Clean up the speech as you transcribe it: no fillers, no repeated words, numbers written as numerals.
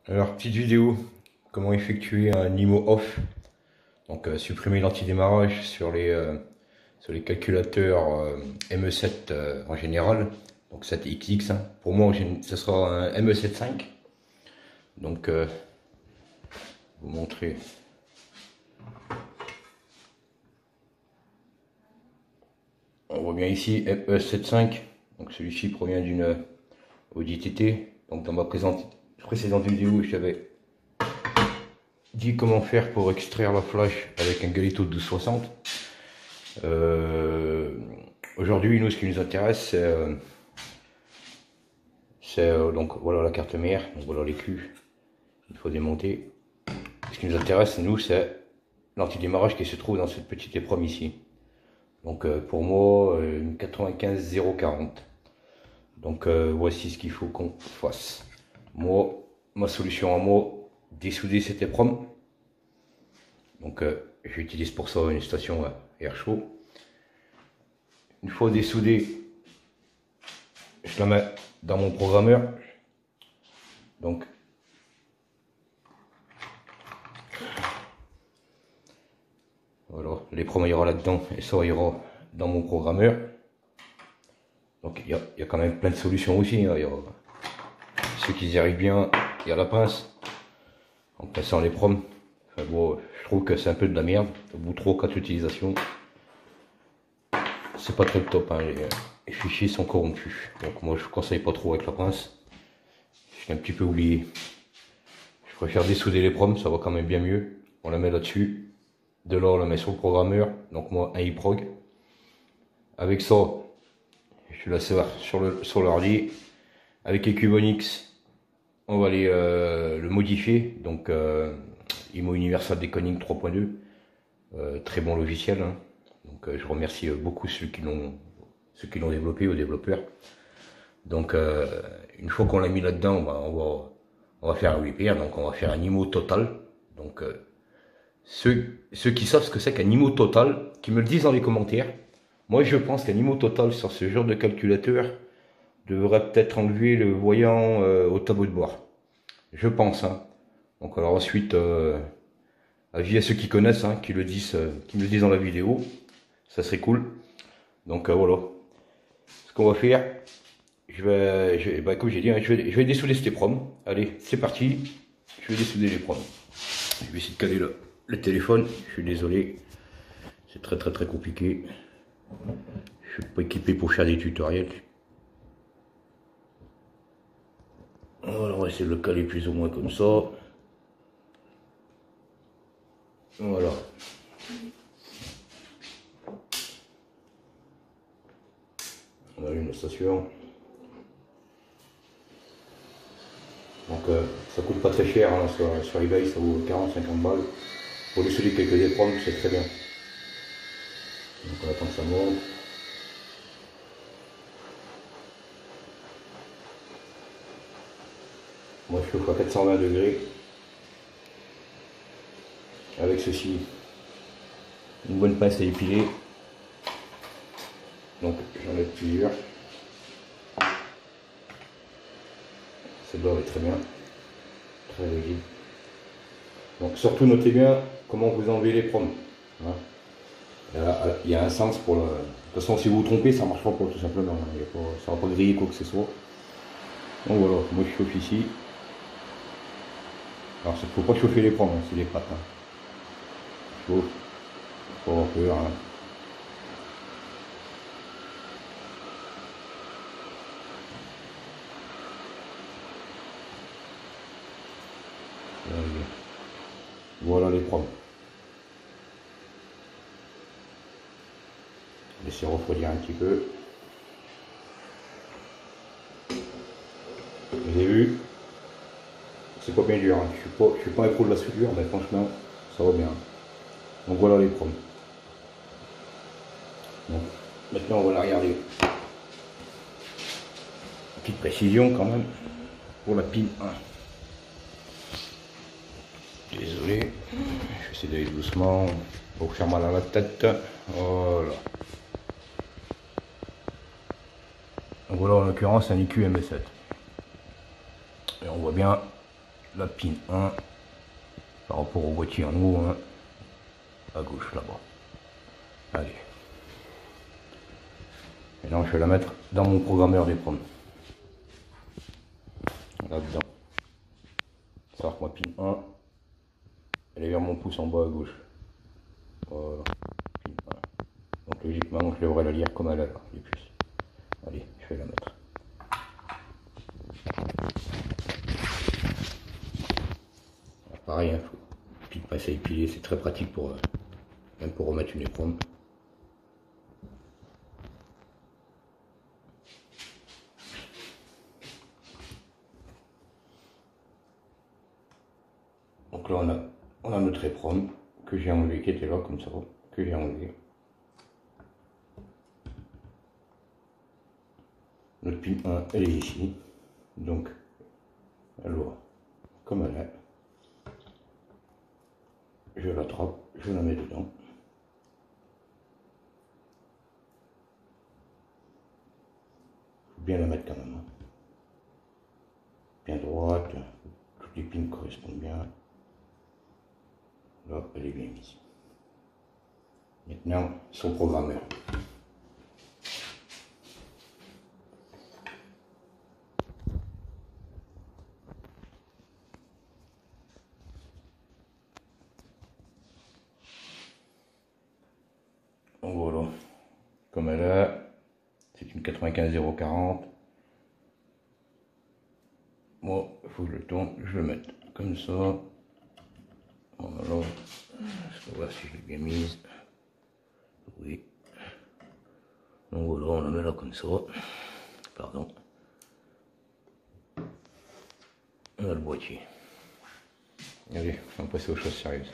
Alors, petite vidéo, comment effectuer un IMO off. Donc, supprimer l'antidémarrage sur les calculateurs ME7 en général. Donc, 7XX. Hein. Pour moi, ce sera un ME75. Donc, vous montrer. On voit bien ici ME75. Donc, celui-ci provient d'une Audi TT. Donc, dans ma précédente vidéo, j'avais dit comment faire pour extraire la flash avec un Galito 1260. Aujourd'hui, nous, ce qui nous intéresse, c'est donc voilà la carte mère, donc voilà les culs, il faut démonter. Ce qui nous intéresse, nous, c'est l'antidémarrage qui se trouve dans cette petite épreuve ici. Donc pour moi, une 95-040. Donc voici ce qu'il faut qu'on fasse. Moi, ma solution à moi, dessouder cette épreuve. Donc j'utilise pour ça une station air chaud. Une fois dessoudée, je la mets dans mon programmeur. Donc voilà, l'épreuve ira là-dedans et ça ira dans mon programmeur. Donc il y a quand même plein de solutions aussi. Hein. Ceux qui y arrivent bien, il y a la pince en passant l'épreuve. Enfin, bon, je trouve que c'est un peu de la merde. Au bout de 3 ou 4 utilisations, c'est pas très top. Hein. Les fichiers sont corrompus. Donc moi je conseille pas trop avec la pince. Je l'ai un petit peu oublié. Je préfère dessouder l'épreuve, ça va quand même bien mieux. On la met là-dessus. De là on la met sur le programmeur. Donc moi un iProg. Avec ça, je la sers sur l'ordi. Avec Ecubonix, on va aller le modifier. Donc IMO Universal Decoding 3.2. Très bon logiciel. Hein. Donc je remercie beaucoup ceux qui l'ont développé, aux développeurs. Donc une fois qu'on l'a mis là-dedans, on va faire un repair, donc on va faire un IMO total. Donc ceux qui savent ce que c'est qu'un IMO total, qui me le disent dans les commentaires. Moi je pense qu'un IMO total sur ce genre de calculateur devrait peut-être enlever le voyant au tableau de bord. Je pense. Hein. Donc alors ensuite, avis à ceux qui connaissent, hein, qui me le disent dans la vidéo. Ça serait cool. Donc voilà. Ce qu'on va faire, comme j'ai dit, hein, je vais dessouder cette épreuve. Allez, c'est parti. Je vais dessouder l'épreuve. Je vais essayer de caler le téléphone. Je suis désolé. C'est très compliqué. Je suis pas équipé pour faire des tutoriels. Voilà, on va essayer de le caler plus ou moins comme ça. Voilà. On allume la station. Donc ça coûte pas très cher hein, sur eBay, ça vaut 40-50 balles. Pour dessouder quelques épreuves, c'est très bien. Donc on attend que ça monte. Moi je chauffe à 420 degrés. Avec ceci, une bonne pince à épiler. Donc j'en ai plusieurs. Celle-là est très bien, très rigide. Donc surtout notez bien comment vous enlevez les proms. Hein. Il y a un sens pour le. De toute façon si vous vous trompez ça ne marchera pas tout simplement. Hein. Ça ne va pas griller quoi que ce soit. Donc voilà, moi je chauffe ici. Alors il ne faut pas chauffer les proms, hein, c'est des pâtes. Hein. Je chauffe, pas avoir peur. Hein. Voilà les proms. Laissez refroidir un petit peu. Vous avez vu, c'est pas bien dur. Hein. Je suis pas un pro de la soudure, mais franchement, ça va bien. Donc voilà les proms. Donc, maintenant on va la regarder. Petite précision quand même pour la pile 1. Désolé, je vais essayer d'aller doucement pour vous faire mal à la tête. Voilà. Donc voilà en l'occurrence un IQ ME7. Et on voit bien la pin 1 par rapport au boîtier en haut, hein, à gauche là-bas. Allez. Maintenant je vais la mettre dans mon programmeur des proms. Là-dedans. Ça va que ma pin 1, elle est vers mon pouce en bas à gauche. Voilà. Pin 1. Donc logiquement je devrais la lire comme elle est là, les puces. Allez, je vais la mettre. Pareil, hein, faut pile passer à épiler, c'est très pratique pour même pour remettre une EPROM. Donc là on a notre EPROM que j'ai enlevé, qui était là comme ça, que j'ai enlevé. Notre pin 1 elle est ici, donc alors comme elle est, je l'attrape, je la mets dedans. Faut bien la mettre quand même, hein. Bien droite, toutes les pins correspondent bien. Là, elle est bien mise. Maintenant, son programmeur. Donc voilà, comme elle est, c'est une 95040. Moi, il faut que je le tourne, je le mette comme ça. Voilà, je vais voir si je l'ai bien mise. Oui. Donc voilà, on la met là comme ça. Pardon. On a le boîtier. Allez, on va passer aux choses sérieuses.